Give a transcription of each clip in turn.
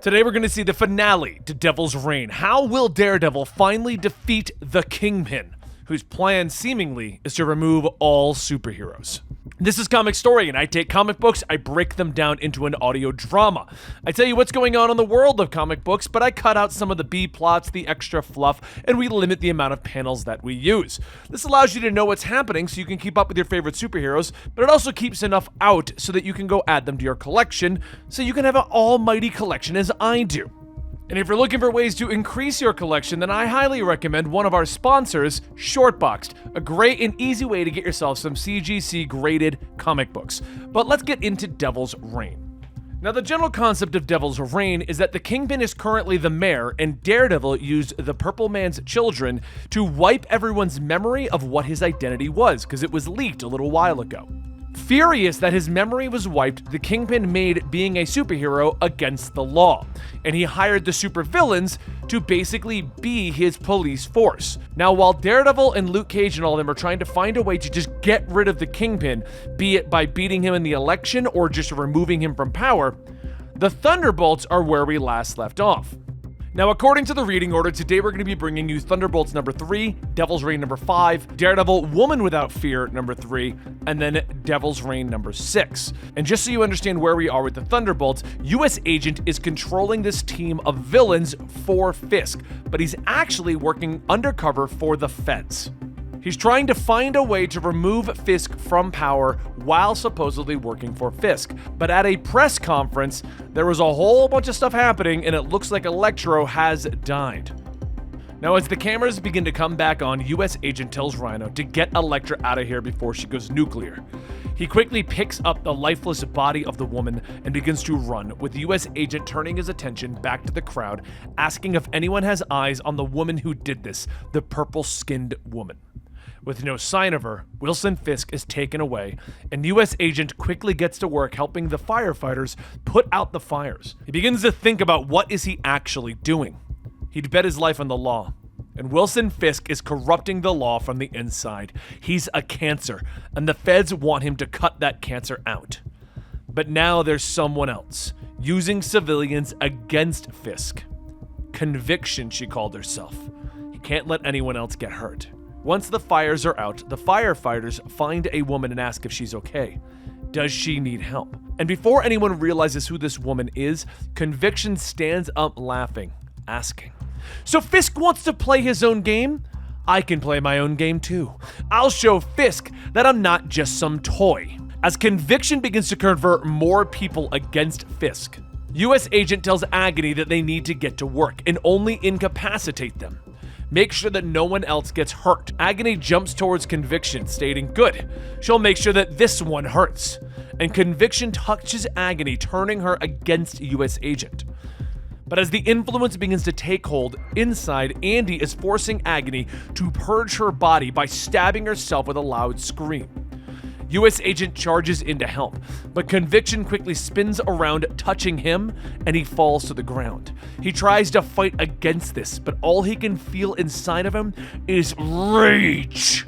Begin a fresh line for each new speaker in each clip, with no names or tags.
Today we're going to see the finale to Devil's Reign. How will Daredevil finally defeat the Kingpin, whose plan seemingly is to remove all superheroes? This is Comicstorian. I take comic books, I break them down into an audio drama. I tell you what's going on in the world of comic books, but I cut out some of the B-plots, the extra fluff, and we limit the amount of panels that we use. This allows you to know what's happening so you can keep up with your favorite superheroes, but it also keeps enough out so that you can go add them to your collection, so you can have an almighty collection as I do. And if you're looking for ways to increase your collection, then I highly recommend one of our sponsors, Shortboxed, a great and easy way to get yourself some CGC graded comic books. But let's get into Devil's Reign. Now, the general concept of Devil's Reign is that the Kingpin is currently the mayor, and Daredevil used the Purple Man's children to wipe everyone's memory of what his identity was, because it was leaked a little while ago. Furious that his memory was wiped, the Kingpin made being a superhero against the law, and he hired the supervillains to basically be his police force. Now, while Daredevil and Luke Cage and all of them are trying to find a way to just get rid of the Kingpin, be it by beating him in the election or just removing him from power, the Thunderbolts are where we last left off. Now, according to the reading order, today we're going to be bringing you Thunderbolts number 3, Devil's Reign number 5, Daredevil Woman Without Fear number 3, and then Devil's Reign number 6. And just so you understand where we are with the Thunderbolts, US Agent is controlling this team of villains for Fisk, but he's actually working undercover for the feds. He's trying to find a way to remove Fisk from power while supposedly working for Fisk. But at a press conference, there was a whole bunch of stuff happening, and it looks like Elektra has died. Now, as the cameras begin to come back on, US Agent tells Rhino to get Elektra out of here before she goes nuclear. He quickly picks up the lifeless body of the woman and begins to run, with US Agent turning his attention back to the crowd, asking if anyone has eyes on the woman who did this, the purple-skinned woman. With no sign of her, Wilson Fisk is taken away, and US Agent quickly gets to work helping the firefighters put out the fires. He begins to think about what is he actually doing. He'd bet his life on the law, and Wilson Fisk is corrupting the law from the inside. He's a cancer, and the feds want him to cut that cancer out. But now there's someone else, using civilians against Fisk. Conviction, she called herself. He can't let anyone else get hurt. Once the fires are out, the firefighters find a woman and ask if she's okay. Does she need help? And before anyone realizes who this woman is, Conviction stands up laughing, asking, "So Fisk wants to play his own game? I can play my own game too. I'll show Fisk that I'm not just some toy." As Conviction begins to convert more people against Fisk, US Agent tells Agony that they need to get to work and only incapacitate them. Make sure that no one else gets hurt. Agony jumps towards Conviction, stating, "Good, she'll make sure that this one hurts." And Conviction touches Agony, turning her against US Agent. But as the influence begins to take hold, inside, Andy is forcing Agony to purge her body by stabbing herself with a loud scream. US Agent charges in to help, but Conviction quickly spins around, touching him, and he falls to the ground. He tries to fight against this, but all he can feel inside of him is rage.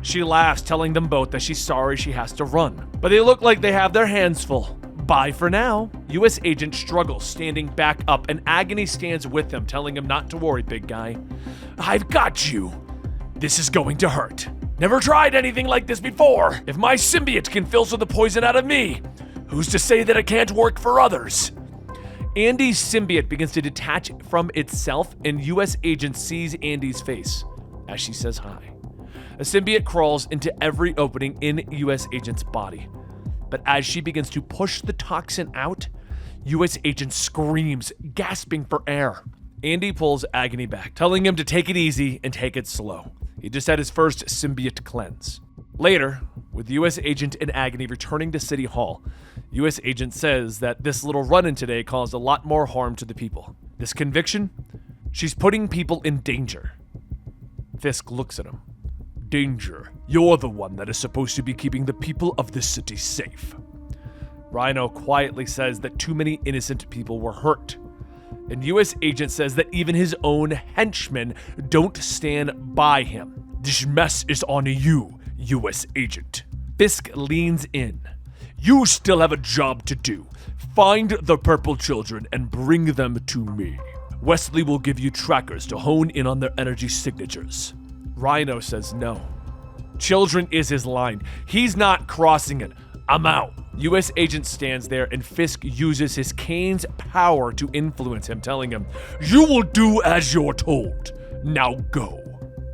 She laughs, telling them both that she's sorry she has to run, but they look like they have their hands full. Bye for now. US Agent struggles, standing back up, and Agony stands with him, telling him not to worry, big guy. "I've got you. This is going to hurt. Never tried anything like this before. If my symbiote can filter the poison out of me, who's to say that it can't work for others?" Andy's symbiote begins to detach from itself, and US Agent sees Andy's face as she says hi. A symbiote crawls into every opening in US Agent's body. But as she begins to push the toxin out, US Agent screams, gasping for air. Andy pulls Agony back, telling him to take it easy and take it slow. He just had his first symbiote cleanse. Later, with US Agent and Agony returning to City Hall, US Agent says that this little run-in today caused a lot more harm to the people. This Conviction? She's putting people in danger. Fisk looks at him. "Danger? You're the one that is supposed to be keeping the people of this city safe." Rhino quietly says that too many innocent people were hurt. And US Agent says that even his own henchmen don't stand by him. "This mess is on you, US Agent." Fisk leans in. You still have a job to do. Find the purple children and bring them to me. Wesley will give you trackers to hone in on their energy signatures. Rhino says no. Children is his line. He's not crossing it. I'm out. U.S. agent stands there and Fisk uses his cane's power to influence him, telling him, "You will do as you're told. Now go."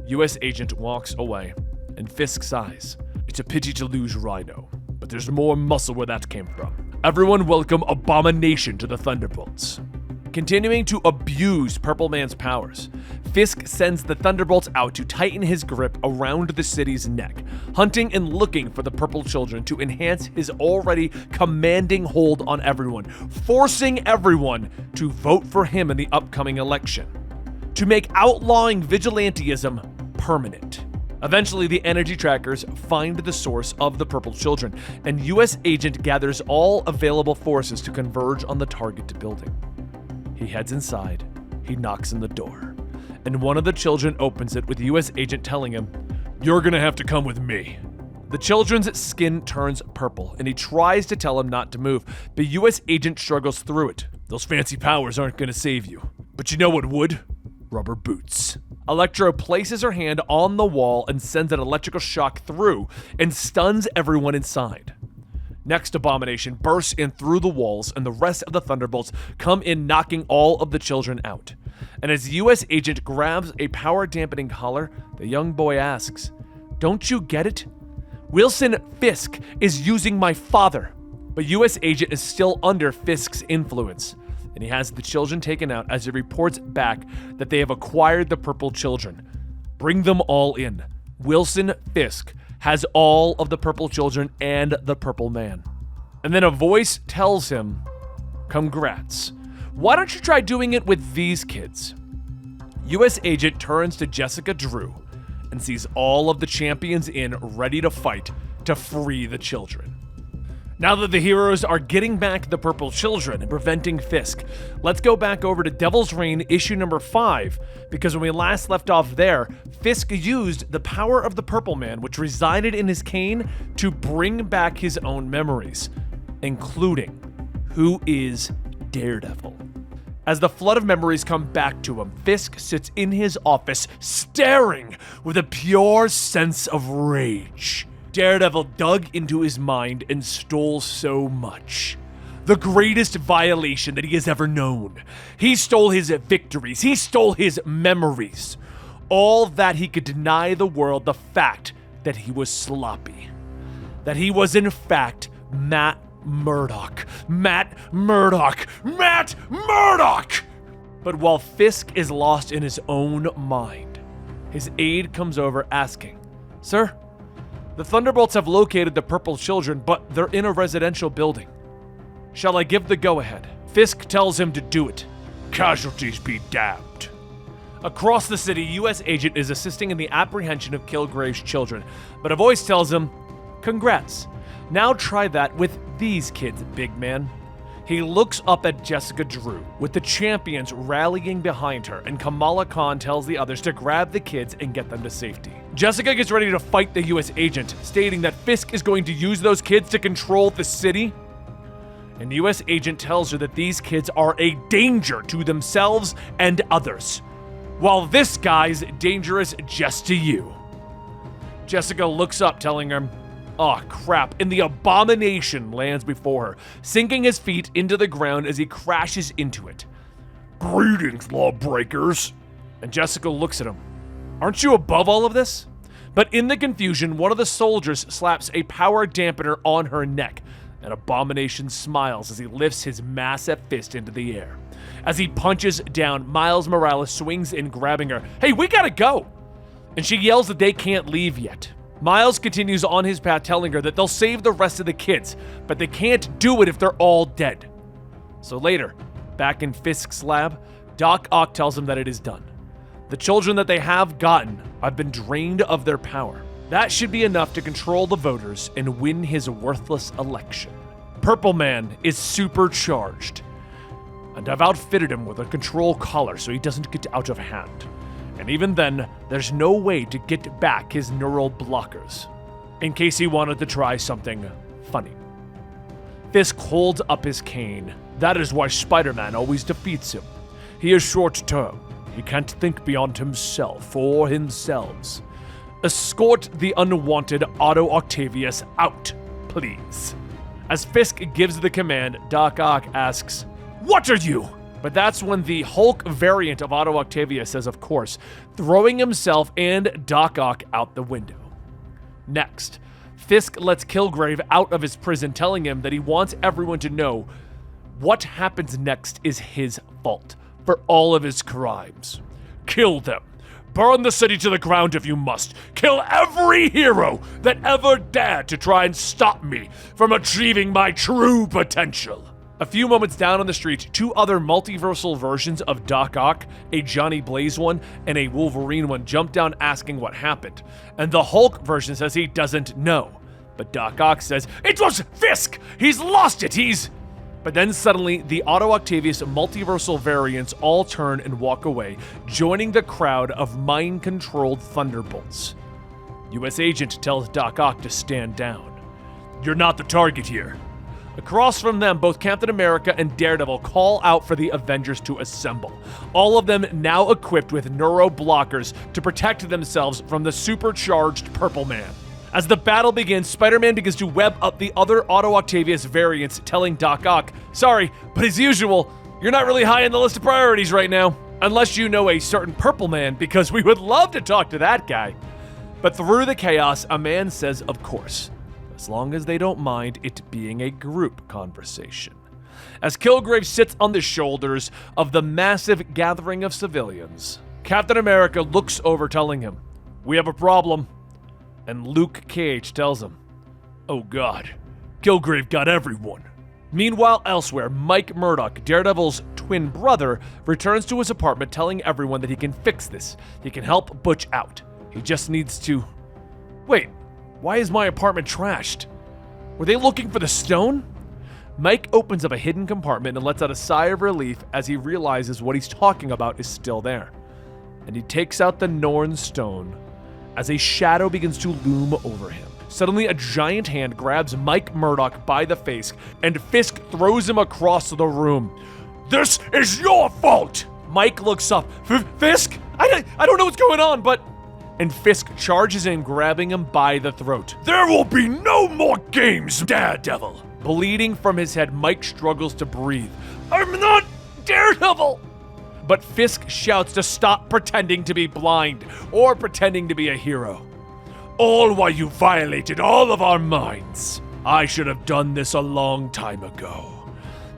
U.S. agent walks away and Fisk sighs. It's a pity to lose Rhino, but there's more muscle where that came from. Everyone welcome Abomination to the Thunderbolts. Continuing to abuse Purple Man's powers, Fisk sends the Thunderbolts out to tighten his grip around the city's neck, hunting and looking for the purple children to enhance his already commanding hold on everyone, forcing everyone to vote for him in the upcoming election, to make outlawing vigilantism permanent. Eventually, the energy trackers find the source of the purple children, and U.S. agent gathers all available forces to converge on the target building. He heads inside, he knocks on the door, and one of the children opens it with U.S. agent telling him, "You're gonna have to come with me." The children's skin turns purple, and he tries to tell him not to move, but U.S. agent struggles through it. "Those fancy powers aren't gonna save you, but you know what would? Rubber boots." Elektra places her hand on the wall and sends an electrical shock through and stuns everyone inside. Next, Abomination bursts in through the walls, and the rest of the Thunderbolts come in, knocking all of the children out. And as the U.S. agent grabs a power-dampening collar, the young boy asks, "Don't you get it? Wilson Fisk is using my father." But U.S. agent is still under Fisk's influence, and he has the children taken out as he reports back that they have acquired the purple children. Bring them all in. Wilson Fisk has all of the purple children and the purple man. And then a voice tells him, "Congrats. Why don't you try doing it with these kids?" U.S. agent turns to Jessica Drew and sees all of the champions in, ready to fight to free the children. Now that the heroes are getting back the purple children and preventing Fisk, let's go back over to Devil's Reign issue number 5, because when we last left off there, Fisk used the power of the Purple Man, which resided in his cane, to bring back his own memories, including who is Daredevil. As the flood of memories come back to him, Fisk sits in his office, staring with a pure sense of rage. Daredevil dug into his mind and stole so much. The greatest violation that he has ever known. He stole his victories. He stole his memories. All that he could deny the world the fact that he was sloppy. That he was in fact Matt Murdock. Matt Murdock. Matt Murdock! But while Fisk is lost in his own mind, his aide comes over asking, "Sir, the Thunderbolts have located the purple children, but they're in a residential building. Shall I give the go-ahead?" Fisk tells him to do it. Casualties be damned. Across the city, U.S. agent is assisting in the apprehension of Kilgrave's children, but a voice tells him, "Congrats. Now try that with these kids, big man." He looks up at Jessica Drew, with the champions rallying behind her, and Kamala Khan tells the others to grab the kids and get them to safety. Jessica gets ready to fight the U.S. agent, stating that Fisk is going to use those kids to control the city. And the U.S. agent tells her that these kids are a danger to themselves and others, while this guy's dangerous just to you. Jessica looks up, telling him, "Oh crap," and the Abomination lands before her, sinking his feet into the ground as he crashes into it. "Greetings, lawbreakers." And Jessica looks at him. "Aren't you above all of this?" But in the confusion, one of the soldiers slaps a power dampener on her neck, and Abomination smiles as he lifts his massive fist into the air. As he punches down, Miles Morales swings in, grabbing her. "Hey, we gotta go!" And she yells that they can't leave yet. Miles continues on his path, telling her that they'll save the rest of the kids, but they can't do it if they're all dead. So later, back in Fisk's lab, Doc Ock tells him that it is done. The children that they have gotten have been drained of their power. That should be enough to control the voters and win his worthless election. Purple Man is supercharged, and I've outfitted him with a control collar so he doesn't get out of hand. And even then, there's no way to get back his neural blockers, in case he wanted to try something funny. Fisk holds up his cane. That is why Spider-Man always defeats him. He is short-term. He can't think beyond himself or themselves. Escort the unwanted Otto Octavius out, please. As Fisk gives the command, Doc Ock asks, "What are you?" But that's when the Hulk variant of Otto Octavius says, of course, throwing himself and Doc Ock out the window. Next, Fisk lets Kilgrave out of his prison, telling him that he wants everyone to know what happens next is his fault for all of his crimes. Kill them. Burn the city to the ground if you must. Kill every hero that ever dared to try and stop me from achieving my true potential. A few moments down on the street, two other multiversal versions of Doc Ock, a Johnny Blaze one and a Wolverine one, jump down asking what happened. And the Hulk version says he doesn't know. But Doc Ock says, "It was Fisk! He's lost it! But then suddenly, the Otto Octavius multiversal variants all turn and walk away, joining the crowd of mind-controlled Thunderbolts. US Agent tells Doc Ock to stand down. "You're not the target here." Across from them, both Captain America and Daredevil call out for the Avengers to assemble, all of them now equipped with neuro-blockers to protect themselves from the supercharged Purple Man. As the battle begins, Spider-Man begins to web up the other Otto Octavius variants, telling Doc Ock, "Sorry, but as usual, you're not really high on the list of priorities right now. Unless you know a certain Purple Man, because we would love to talk to that guy." But through the chaos, a man says, of course, as long as they don't mind it being a group conversation. As Kilgrave sits on the shoulders of the massive gathering of civilians, Captain America looks over, telling him, "We have a problem." And Luke Cage tells him, "Oh God, Kilgrave got everyone." Meanwhile, elsewhere, Mike Murdock, Daredevil's twin brother, returns to his apartment telling everyone that he can fix this. He can help Butch out. He just needs to... Wait, why is my apartment trashed? Were they looking for the stone? Mike opens up a hidden compartment and lets out a sigh of relief as he realizes what he's talking about is still there. And he takes out the Norn stone as a shadow begins to loom over him. Suddenly, a giant hand grabs Mike Murdock by the face, and Fisk throws him across the room. "This is your fault!" Mike looks up. "Fisk? I don't know what's going on, but..." And Fisk charges in, grabbing him by the throat. "There will be no more games, Daredevil!" Bleeding from his head, Mike struggles to breathe. "I'm not Daredevil!" But Fisk shouts to stop pretending to be blind or pretending to be a hero. "All while you violated all of our minds. I should have done this a long time ago."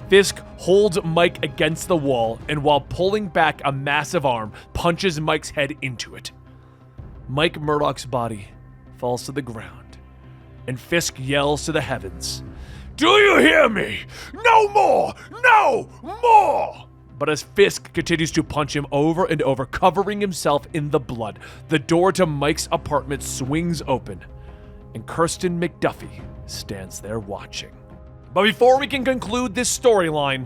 Fisk holds Mike against the wall and, while pulling back a massive arm, punches Mike's head into it. Mike Murdock's body falls to the ground, and Fisk yells to the heavens, "Do you hear me? No more! No more!" But as Fisk continues to punch him over and over, covering himself in the blood, the door to Mike's apartment swings open, and Kirsten McDuffie stands there watching. But before we can conclude this storyline,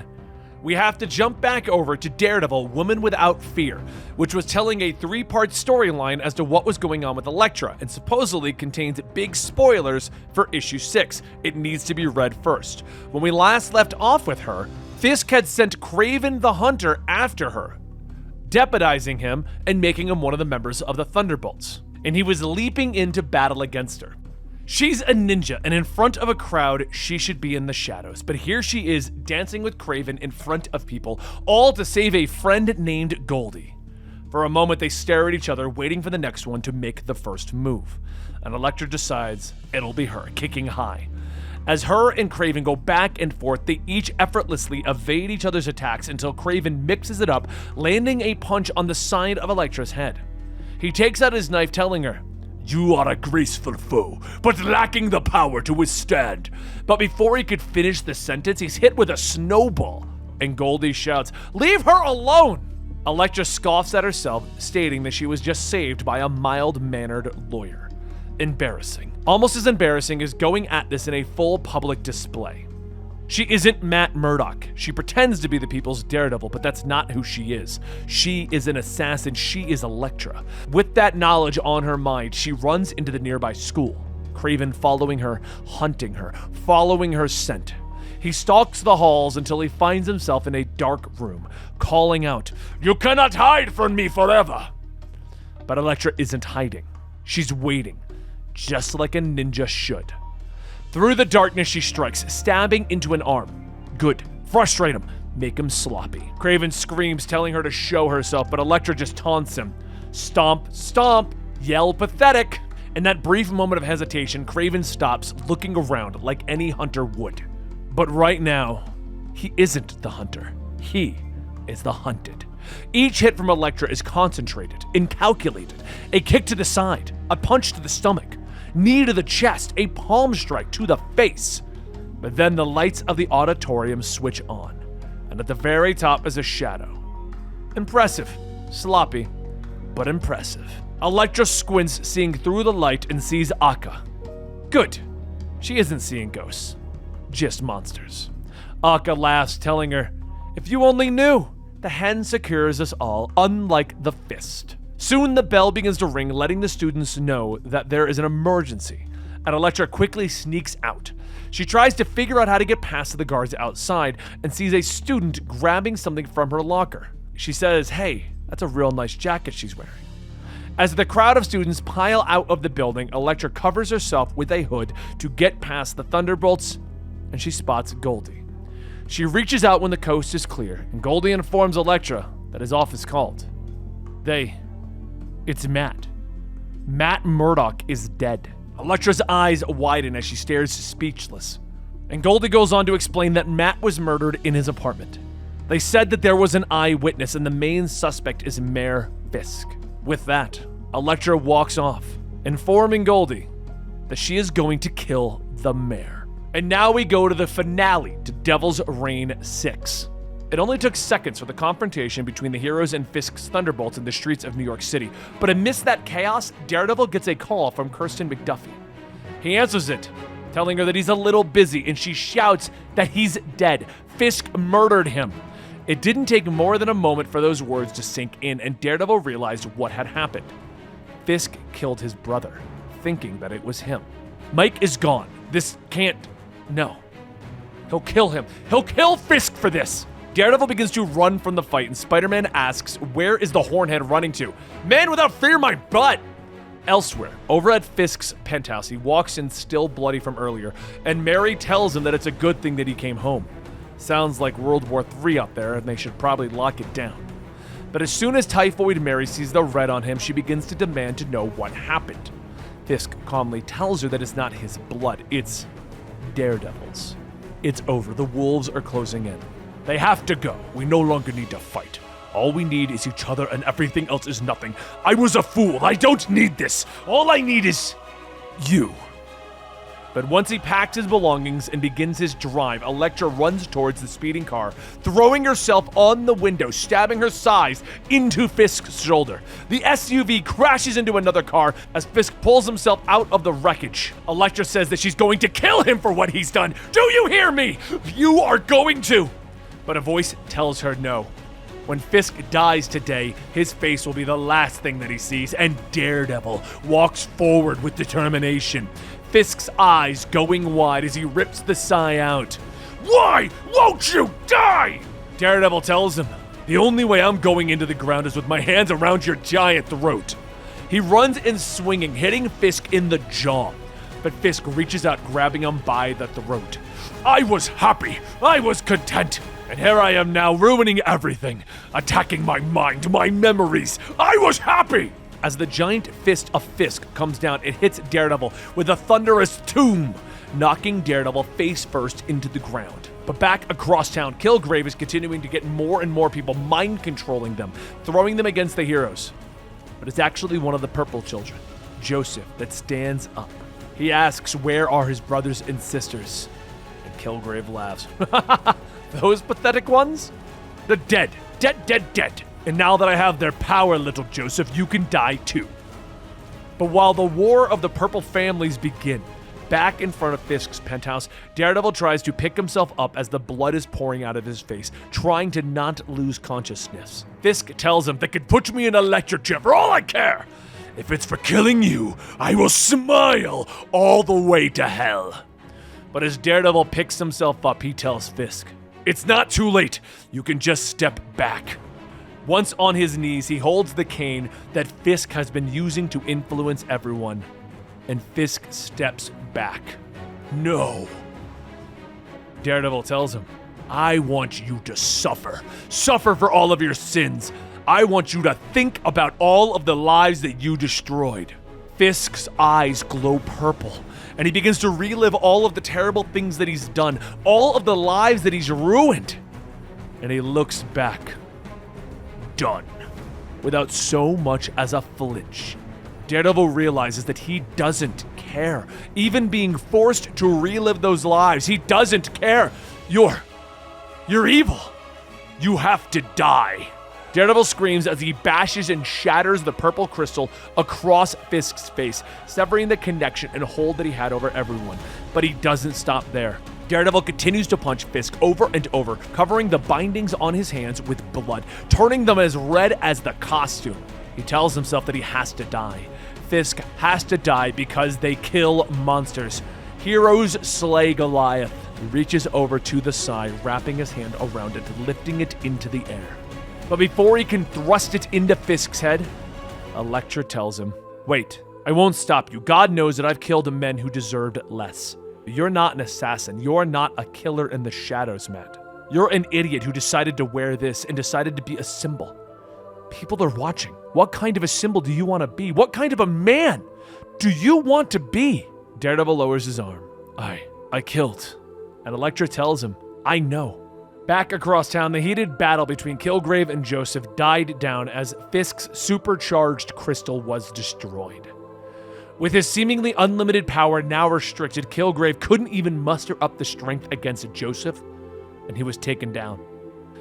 we have to jump back over to Daredevil, Woman Without Fear, which was telling a 3-part storyline as to what was going on with Elektra, and supposedly contains big spoilers for issue 6. It needs to be read first. When we last left off with her, Fisk had sent Kraven the Hunter after her, deputizing him and making him one of the members of the Thunderbolts, and he was leaping into battle against her. She's a ninja, and in front of a crowd, she should be in the shadows, but here she is dancing with Kraven in front of people, all to save a friend named Goldie. For a moment, they stare at each other, waiting for the next one to make the first move, and Elektra decides it'll be her, kicking high. As her and Kraven go back and forth, they each effortlessly evade each other's attacks until Kraven mixes it up, landing a punch on the side of Elektra's head. He takes out his knife, telling her, "You are a graceful foe, but lacking the power to withstand." But before he could finish the sentence, he's hit with a snowball, and Goldie shouts, "Leave her alone!" Elektra scoffs at herself, stating that she was just saved by a mild-mannered lawyer. Embarrassing. Almost as embarrassing as going at this in a full public display. She isn't Matt Murdock. She pretends to be the people's Daredevil, but that's not who she is. She is an assassin. She is Elektra. With that knowledge on her mind, she runs into the nearby school. Kraven following her, hunting her, following her scent. He stalks the halls until he finds himself in a dark room, calling out, "You cannot hide from me forever!" But Elektra isn't hiding. She's waiting, just like a ninja should. Through the darkness, she strikes, stabbing into an arm. Good. Frustrate him. Make him sloppy. Kraven screams, telling her to show herself, but Elektra just taunts him. Stomp, stomp, yell pathetic. In that brief moment of hesitation, Kraven stops, looking around like any hunter would. But right now, he isn't the hunter. He is the hunted. Each hit from Elektra is concentrated, incalculated. A kick to the side, a punch to the stomach, knee to the chest, a palm strike to the face. But then the lights of the auditorium switch on, and at the very top is a shadow. Impressive. Sloppy, but impressive. Elektra squints, seeing through the light, and sees Akka. Good. She isn't seeing ghosts, just monsters. Akka laughs, telling her, "If you only knew, the hand secures us all, unlike the fist." Soon the bell begins to ring, letting the students know that there is an emergency, and Elektra quickly sneaks out. She tries to figure out how to get past the guards outside and sees a student grabbing something from her locker. She says, "Hey, that's a real nice jacket she's wearing." As the crowd of students pile out of the building, Elektra covers herself with a hood to get past the Thunderbolts, and she spots Goldie. She reaches out when the coast is clear, and Goldie informs Elektra that his office called. It's Matt. Mike Murdock is dead. Elektra's eyes widen as she stares speechless. And Goldie goes on to explain that Matt was murdered in his apartment. They said that there was an eyewitness, and the main suspect is Mayor Fisk. With that, Elektra walks off, informing Goldie that she is going to kill the mayor. And now we go to the finale to Devil's Reign 6. It only took seconds for the confrontation between the heroes and Fisk's Thunderbolts in the streets of New York City, but amidst that chaos, Daredevil gets a call from Kirsten McDuffie. He answers it, telling her that he's a little busy, and she shouts that he's dead. Fisk murdered him. It didn't take more than a moment for those words to sink in, and Daredevil realized what had happened. Fisk killed his brother, thinking that it was him. Mike is gone. This can't... No. He'll kill him. He'll kill Fisk for this! Daredevil begins to run from the fight, and Spider-Man asks, "Where is the Hornhead running to?" "Man without fear, my butt!" Elsewhere, over at Fisk's penthouse, he walks in still bloody from earlier, and Mary tells him that it's a good thing that he came home. Sounds like World War III up there, and they should probably lock it down. But as soon as Typhoid Mary sees the red on him, she begins to demand to know what happened. Fisk calmly tells her that it's not his blood, it's Daredevil's. It's over. The wolves are closing in. They have to go. We no longer need to fight. All we need is each other, and everything else is nothing. I was a fool. I don't need this. All I need is you. But once he packs his belongings and begins his drive, Elektra runs towards the speeding car, throwing herself on the window, stabbing her sides into Fisk's shoulder. The SUV crashes into another car as Fisk pulls himself out of the wreckage. Elektra says that she's going to kill him for what he's done. Do you hear me? You are going to. But a voice tells her no. When Fisk dies today, his face will be the last thing that he sees, and Daredevil walks forward with determination. Fisk's eyes going wide as he rips the sigh out. "Why won't you die?" Daredevil tells him, "The only way I'm going into the ground is with my hands around your giant throat." He runs in swinging, hitting Fisk in the jaw. But Fisk reaches out, grabbing him by the throat. "I was happy. I was content. And here I am now, ruining everything. Attacking my mind, my memories. I was happy!" As the giant fist of Fisk comes down, it hits Daredevil with a thunderous toom, knocking Daredevil face first into the ground. But back across town, Kilgrave is continuing to get more and more people mind-controlling them, throwing them against the heroes. But it's actually one of the purple children, Joseph, that stands up. He asks where are his brothers and sisters, and Kilgrave laughs. Those pathetic ones? They're dead. Dead. And now that I have their power, little Joseph, you can die too. But while the war of the purple families begin, back in front of Fisk's penthouse, Daredevil tries to pick himself up as the blood is pouring out of his face, trying to not lose consciousness. Fisk tells him they could put me in an electric chair for all I care. If it's for killing you, I will smile all the way to hell. But as Daredevil picks himself up, he tells Fisk, "It's not too late. You can just step back." Once on his knees, he holds the cane that Fisk has been using to influence everyone, and Fisk steps back. "No." Daredevil tells him, "I want you to suffer. Suffer for all of your sins. I want you to think about all of the lives that you destroyed." Fisk's eyes glow purple, and he begins to relive all of the terrible things that he's done, all of the lives that he's ruined. And he looks back, done, without so much as a flinch. Daredevil realizes that he doesn't care. Even being forced to relive those lives, he doesn't care. You're evil. You have to die." Daredevil screams as he bashes and shatters the purple crystal across Fisk's face, severing the connection and hold that he had over everyone. But he doesn't stop there. Daredevil continues to punch Fisk over and over, covering the bindings on his hands with blood, turning them as red as the costume. He tells himself that he has to die. Fisk has to die because they kill monsters. Heroes slay Goliath. He reaches over to the side, wrapping his hand around it, lifting it into the air. But before he can thrust it into Fisk's head, Elektra tells him, "Wait, I won't stop you. God knows that I've killed men who deserved less. You're not an assassin. You're not a killer in the shadows, Matt. You're an idiot who decided to wear this and decided to be a symbol. People are watching. What kind of a symbol do you want to be? What kind of a man do you want to be?" Daredevil lowers his arm. I killed." And Elektra tells him, "I know." Back across town, the heated battle between Kilgrave and Joseph died down as Fisk's supercharged crystal was destroyed. With his seemingly unlimited power now restricted, Kilgrave couldn't even muster up the strength against Joseph, and he was taken down.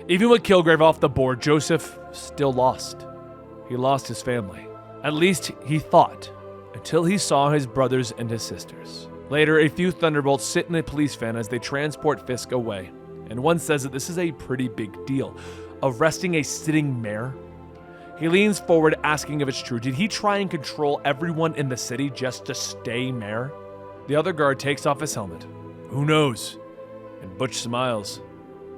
Even with Kilgrave off the board, Joseph still lost. He lost his family. At least he thought, until he saw his brothers and his sisters. Later, a few Thunderbolts sit in a police van as they transport Fisk away. And one says that this is a pretty big deal. Arresting a sitting mayor? He leans forward asking if it's true. Did he try and control everyone in the city just to stay mayor? The other guard takes off his helmet. "Who knows?" And Butch smiles.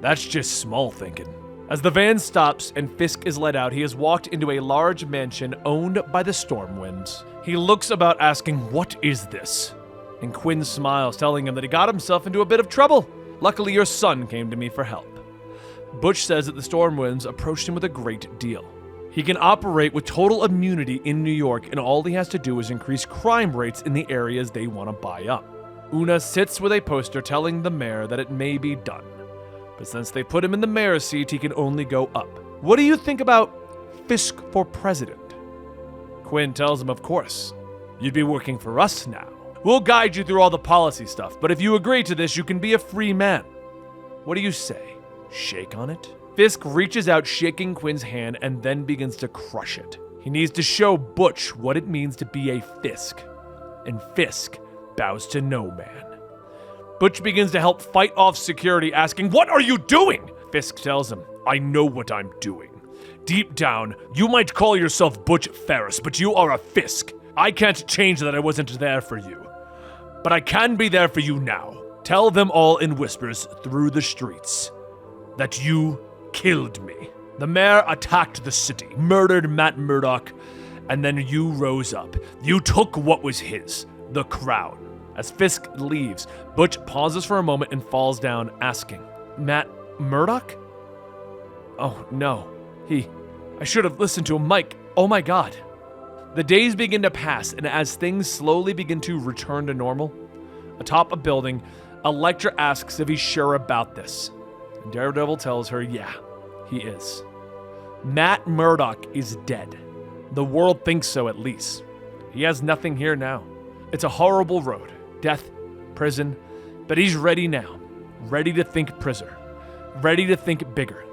"That's just small thinking." As the van stops and Fisk is let out, he has walked into a large mansion owned by the Stormwinds. He looks about asking, "What is this?" And Quinn smiles, telling him that he got himself into a bit of trouble. "Luckily, your son came to me for help." Butch says that the Stormwinds approached him with a great deal. He can operate with total immunity in New York, and all he has to do is increase crime rates in the areas they want to buy up. Una sits with a poster telling the mayor that it may be done. But since they put him in the mayor's seat, he can only go up. "What do you think about Fisk for president?" Quinn tells him, "Of course. You'd be working for us now. We'll guide you through all the policy stuff, but if you agree to this, you can be a free man. What do you say? Shake on it?" Fisk reaches out, shaking Quinn's hand, and then begins to crush it. He needs to show Butch what it means to be a Fisk. And Fisk bows to no man. Butch begins to help fight off security, asking, "What are you doing?" Fisk tells him, "I know what I'm doing. Deep down, you might call yourself Butch Ferris, but you are a Fisk. I can't change that I wasn't there for you. But I can be there for you now. Tell them all in whispers through the streets that you killed me. The mayor attacked the city, murdered Matt Murdock, and then you rose up. You took what was his, the crown." As Fisk leaves, Butch pauses for a moment and falls down, asking, "Matt Murdock? Oh, no. I should have listened to him. Mike, oh my God." The days begin to pass, and as things slowly begin to return to normal, atop a building, Elektra asks if he's sure about this. And Daredevil tells her, yeah, he is. Matt Murdock is dead. The world thinks so, at least. He has nothing here now. It's a horrible road. Death, prison, but he's ready now. Ready to think prisoner. Ready to think bigger.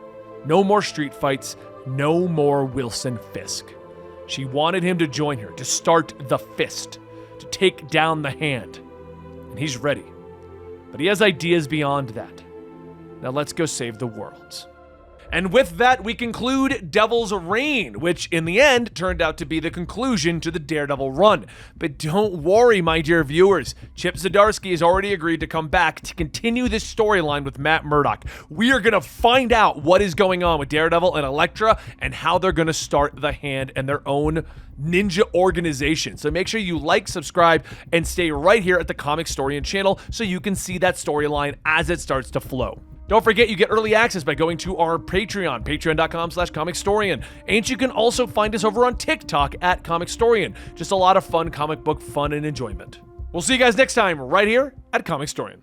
No more street fights. No more Wilson Fisk. She wanted him to join her, to start the fist, to take down the hand. And he's ready. But he has ideas beyond that. Now let's go save the world. And with that, we conclude Devil's Reign, which in the end turned out to be the conclusion to the Daredevil run. But don't worry, my dear viewers. Chip Zdarsky has already agreed to come back to continue this storyline with Matt Murdock. We are going to find out what is going on with Daredevil and Elektra and how they're going to start the Hand and their own ninja organization. So make sure you like, subscribe, and stay right here at the Comicstorian channel so you can see that storyline as it starts to flow. Don't forget, you get early access by going to our Patreon, patreon.com/Comicstorian. And you can also find us over on TikTok at Comicstorian. Just a lot of fun comic book fun and enjoyment. We'll see you guys next time right here at Comicstorian.